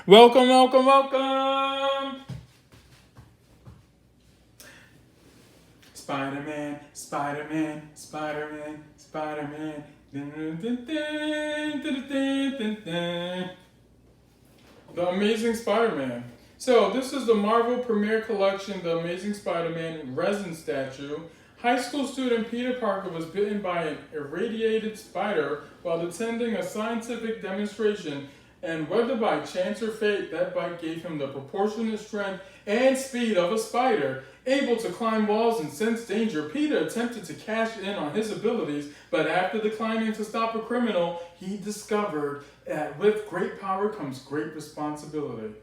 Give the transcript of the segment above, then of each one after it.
Welcome, welcome, welcome! Spider-Man, Spider-Man, Spider-Man, Spider-Man. Dun, dun, dun, dun, dun, dun, dun, dun. The Amazing Spider-Man. So this is the Marvel Premiere Collection, The Amazing Spider-Man resin statue. High school student Peter Parker was bitten by an irradiated spider while attending a scientific demonstration, and whether by chance or fate, that bite gave him the proportionate strength and speed of a spider. Able to climb walls and sense danger, Peter attempted to cash in on his abilities, but after declining to stop a criminal, he discovered that with great power comes great responsibility.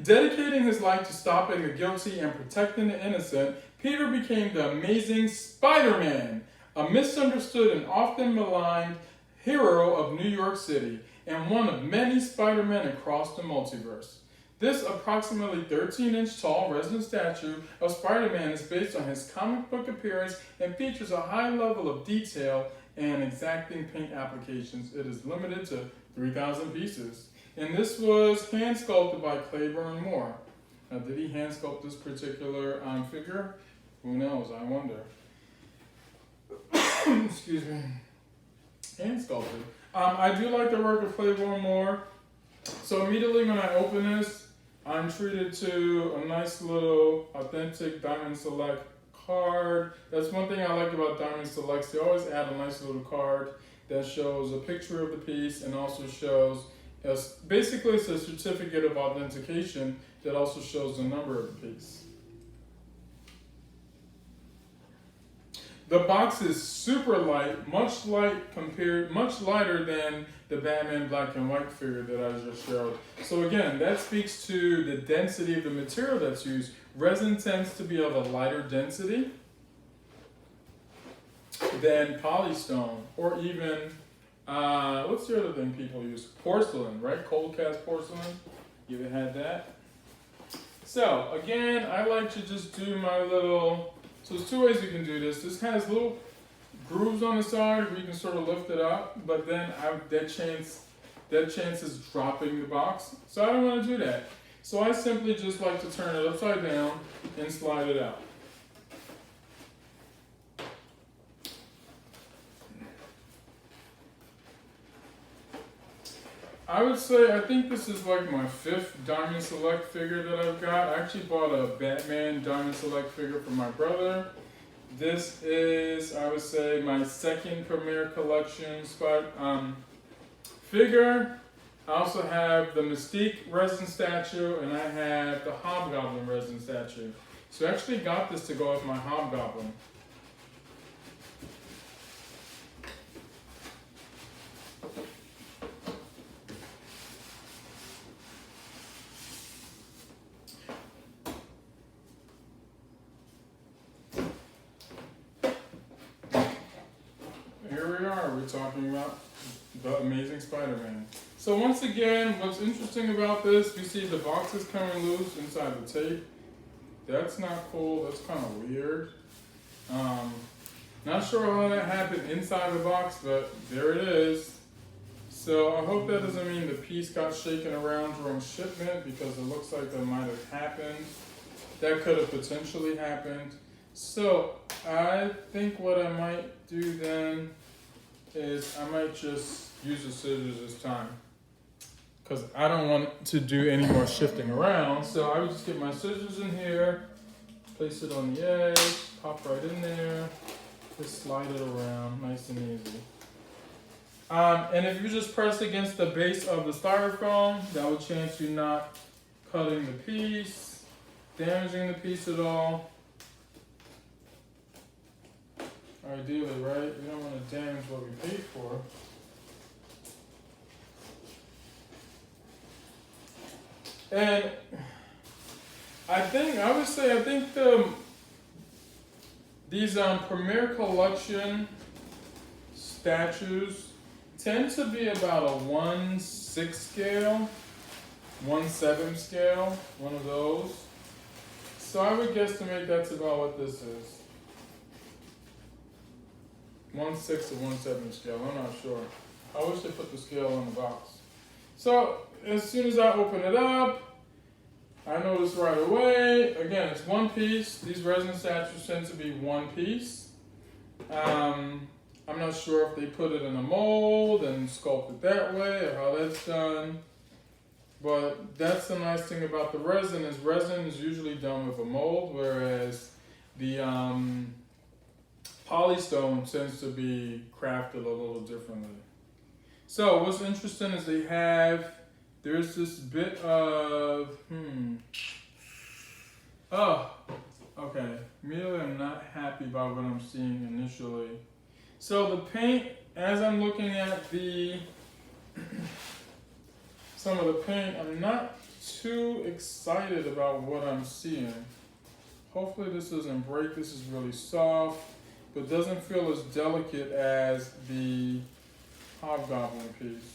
Dedicating his life to stopping the guilty and protecting the innocent, Peter became the Amazing Spider-Man, a misunderstood and often maligned hero of New York City, and one of many Spider-Men across the multiverse. This approximately 13-inch tall resin statue of Spider-Man is based on his comic book appearance and features a high level of detail and exacting paint applications. It is limited to 3,000 pieces. And this was hand sculpted by Claiborne Moore. Now, did he hand sculpt this particular figure? Who knows? I wonder. Excuse me. Hand sculpted. I do like the work of Claiborne Moore. So immediately when I open this, I'm treated to a nice little authentic Diamond Select card. That's one thing I like about Diamond Selects. They always add a nice little card that shows a picture of the piece and also shows, basically it's a certificate of authentication that also shows the number of the piece. The box is super light, much lighter than the Batman black and white figure that I just showed. So again, that speaks to the density of the material that's used. Resin tends to be of a lighter density than polystone, or even, what's the other thing people use? Porcelain, right? Cold cast porcelain. You ever had that? So again, I like to just do my little, so there's two ways you can do this. This has little grooves on the side where you can sort of lift it up, but then that chance is dropping the box. So I don't want to do that. So I simply just like to turn it upside down and slide it out. I would say, I think this is like my 5th Diamond Select figure that I've got. I actually bought a Batman Diamond Select figure for my brother. This is, I would say, my 2nd Premiere Collection figure. I also have the Mystique resin statue, and I have the Hobgoblin resin statue. So I actually got this to go with my Hobgoblin. Here we are, we're talking about the Amazing Spider-Man. So once again, what's interesting about this, you see the box is coming loose inside the tape. That's not cool, that's kind of weird. Not sure how that happened inside the box, but there it is. So I hope that doesn't mean the piece got shaken around during shipment, because it looks like that might have happened. That could have potentially happened. So I think what I might do then is I might just use the scissors this time, because I don't want to do any more shifting around. So I would just get my scissors in here, place it on the edge, pop right in there, just slide it around, nice and easy. And if you just press against the base of the styrofoam, that will chance you not cutting the piece, damaging the piece at all. Ideally, right? We don't want to damage what we paid for. And I think these Premiere Collection statues tend to be about a 1/6 scale, 1/7 scale, one of those. So I would guesstimate that's about what this is. 1/6 to 1/7 scale, I'm not sure. I wish they put the scale on the box. So as soon as I open it up, I noticed right away, again, it's one piece. These resin statues tend to be one piece. I'm not sure if they put it in a mold and sculpt it that way or how that's done. But that's the nice thing about the resin is usually done with a mold, whereas the polystone tends to be crafted a little differently. So what's interesting is there's this bit of, okay, immediately I'm not happy about what I'm seeing initially. So the paint, as I'm looking at some of the paint, I'm not too excited about what I'm seeing. Hopefully this doesn't break. This is really soft, but doesn't feel as delicate as the Hobgoblin piece.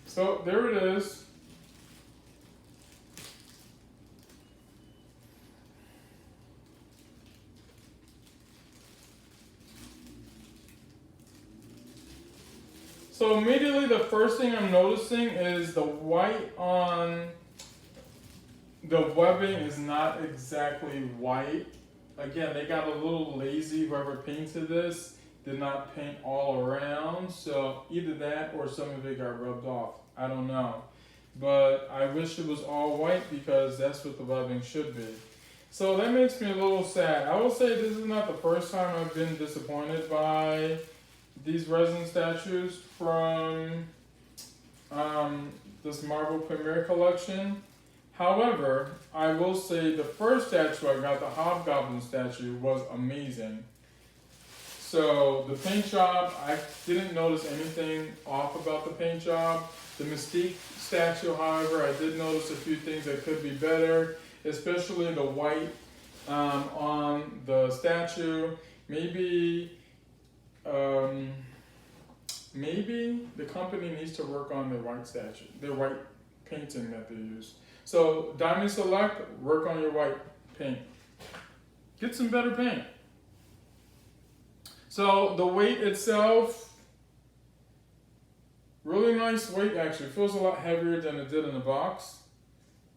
So there it is. So immediately the first thing I'm noticing is the white on the webbing is not exactly white. Again, they got a little lazy whoever painted this, did not paint all around. So either that or some of it got rubbed off. I don't know. But I wish it was all white because that's what the webbing should be. So that makes me a little sad. I will say this is not the first time I've been disappointed by these resin statues from this Marvel Premier collection. However, I will say the first statue I got, the Hobgoblin statue, was amazing. So the paint job, I didn't notice anything off about the paint job. The Mystique statue, however, I did notice a few things that could be better, especially the white on the statue. Maybe the company needs to work on their white statue, their white painting that they use. So Diamond Select, work on your white paint. Get some better paint. So the weight itself, really nice weight actually. Feels a lot heavier than it did in the box,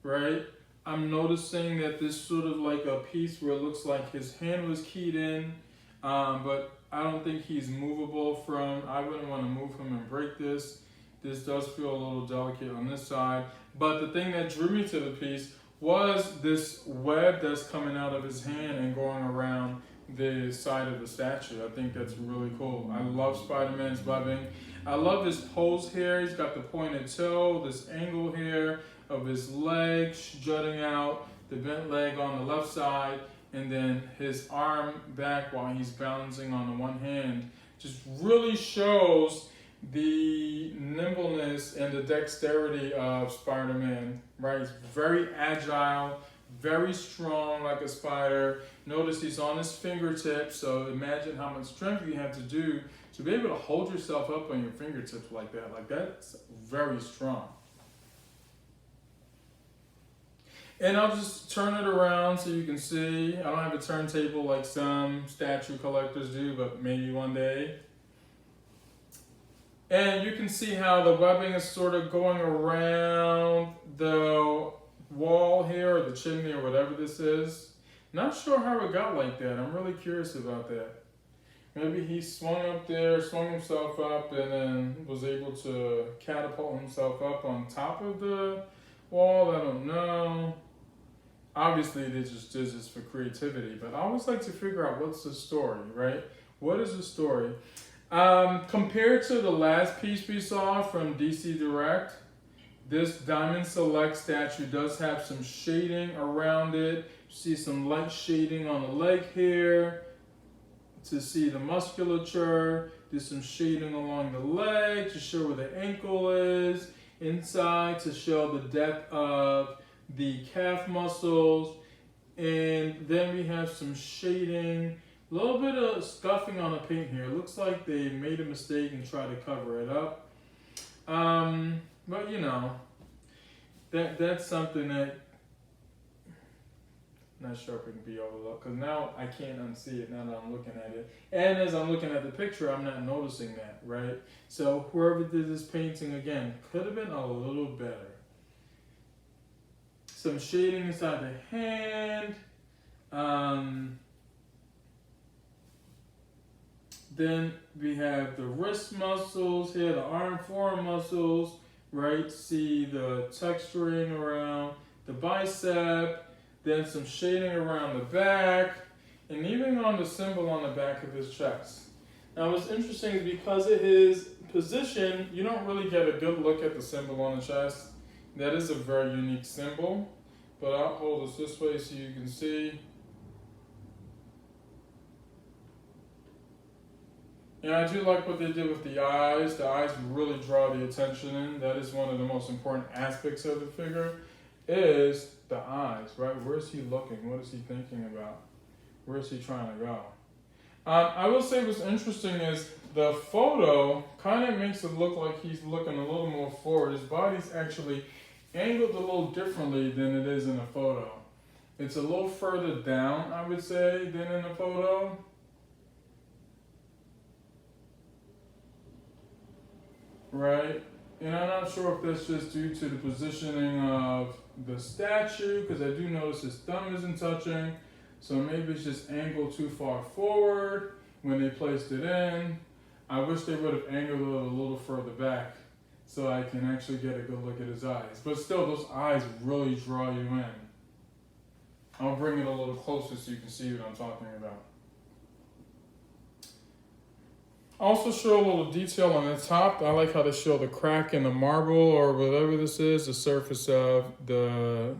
right? I'm noticing that this sort of like a piece where it looks like his hand was keyed in, but I don't think he's movable from, I wouldn't want to move him and break this. This does feel a little delicate on this side. But the thing that drew me to the piece was this web that's coming out of his hand and going around the side of the statue. I think that's really cool. I love Spider-Man's webbing. I love his pose here. He's got the pointed toe, this angle here of his leg jutting out, the bent leg on the left side, and then his arm back while he's balancing on the one hand. Just really shows the nimbleness and the dexterity of Spider-Man, right? He's very agile, very strong like a spider. Notice he's on his fingertips, so imagine how much strength you have to do to be able to hold yourself up on your fingertips like that. Like that's very strong. And I'll just turn it around so you can see. I don't have a turntable like some statue collectors do, but maybe one day. And you can see how the webbing is sort of going around the wall here, or the chimney, or whatever this is. Not sure how it got like that. I'm really curious about that. Maybe he swung up there, swung himself up, and then was able to catapult himself up on top of the wall. I don't know. Obviously, they just did this for creativity, but I always like to figure out what's the story, right? What is the story? Compared to the last piece we saw from DC Direct, this Diamond Select statue does have some shading around it. You see some light shading on the leg here to see the musculature. There's some shading along the leg to show where the ankle is. Inside to show the depth of the calf muscles. And then we have some shading. A little bit of scuffing on the paint here. It looks like they made a mistake and tried to cover it up. But you know, that's something that Not sure if it can be overlooked because now I can't unsee it now that I'm looking at it. And as I'm looking at the picture, I'm not noticing that, right? So whoever did this painting, again, could have been a little better. Some shading inside the hand. Then we have the wrist muscles here, the arm forearm muscles, right? See the texturing around the bicep. Then some shading around the back, and even on the symbol on the back of his chest. Now what's interesting is because of his position, you don't really get a good look at the symbol on the chest. That is a very unique symbol, but I'll hold this way so you can see. And I do like what they did with the eyes. The eyes really draw the attention in. That is one of the most important aspects of the figure, is the eyes, right? Where is he looking? What is he thinking about? Where is he trying to go? I will say what's interesting is the photo kind of makes it look like he's looking a little more forward. His body's actually angled a little differently than it is in the photo. It's a little further down, I would say, than in the photo. Right? And I'm not sure if that's just due to the positioning of the statue, because I do notice his thumb isn't touching, so maybe it's just angled too far forward when they placed it in. I wish they would have angled it a little further back so I can actually get a good look at his eyes. But still, those eyes really draw you in. I'll bring it a little closer so you can see what I'm talking about. Also show a little detail on the top. I like how they show the crack in the marble or whatever this is, the surface of the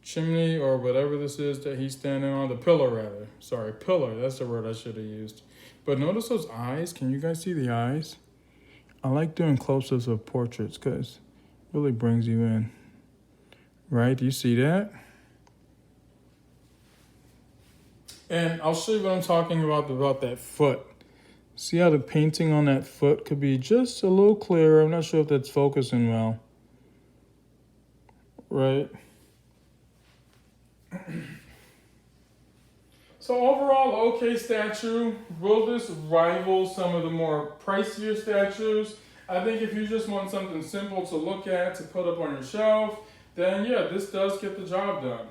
chimney or whatever this is that he's standing on, the pillar rather. Sorry, pillar, that's the word I should have used. But notice those eyes. Can you guys see the eyes? I like doing close-ups of portraits because it really brings you in. Right, do you see that? And I'll show you what I'm talking about that foot. See how the painting on that foot could be just a little clearer. I'm not sure if that's focusing well. Right? So overall, okay statue. Will this rival some of the more pricier statues? I think if you just want something simple to look at, to put up on your shelf, then yeah, this does get the job done.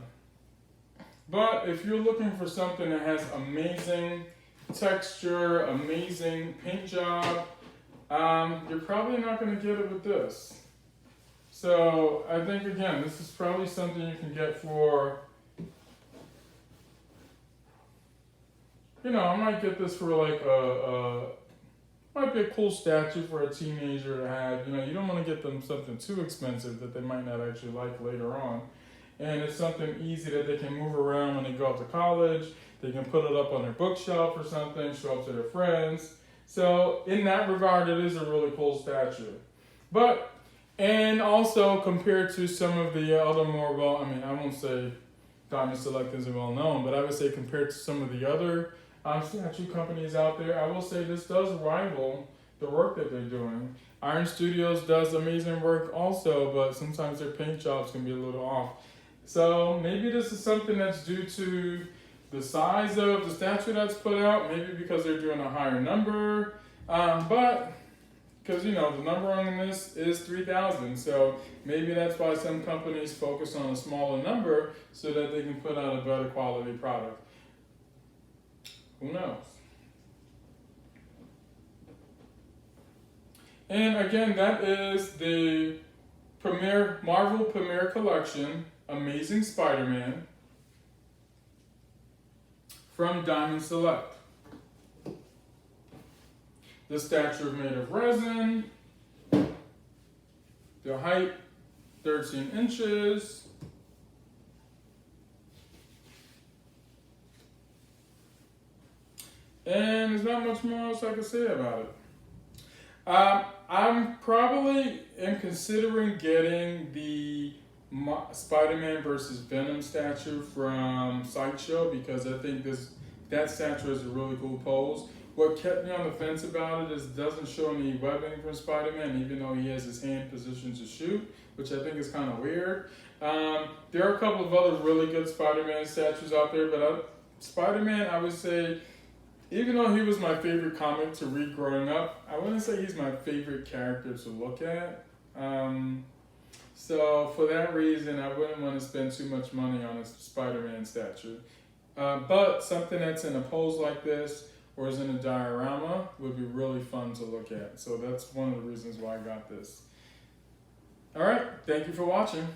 But if you're looking for something that has amazing texture, amazing paint job, you're probably not going to get it with this. So I think, again, this is probably something you can get for, you know, I might get this for like might be a cool statue for a teenager to have. You know, you don't want to get them something too expensive that they might not actually like later on. And it's something easy that they can move around when they go off to college. They can put it up on their bookshelf or something, show it to their friends. So in that regard, it is a really cool statue. But, and also compared to some of the other more well, I mean, I won't say Diamond Select isn't well known, but I would say compared to some of the other statue companies out there, I will say this does rival the work that they're doing. Iron Studios does amazing work also, but sometimes their paint jobs can be a little off. So maybe this is something that's due to the size of the statue that's put out, maybe because they're doing a higher number, but because, you know, the number on this is 3,000, so maybe that's why some companies focus on a smaller number so that they can put out a better quality product. Who knows? And again, that is the Marvel Premiere Collection Amazing Spider-Man from Diamond Select. The statue is made of resin. The height, 13 inches. And there's not much more else I can say about it. I'm probably considering getting the Spider-Man versus Venom statue from Sideshow because I think that statue is a really cool pose. What kept me on the fence about it is it doesn't show any webbing from Spider-Man, even though he has his hand positioned to shoot, which I think is kind of weird. There are a couple of other really good Spider-Man statues out there, but Spider-Man, I would say, even though he was my favorite comic to read growing up, I wouldn't say he's my favorite character to look at. So for that reason, I wouldn't want to spend too much money on a Spider-Man statue. But something that's in a pose like this or is in a diorama would be really fun to look at. So that's one of the reasons why I got this. All right, thank you for watching.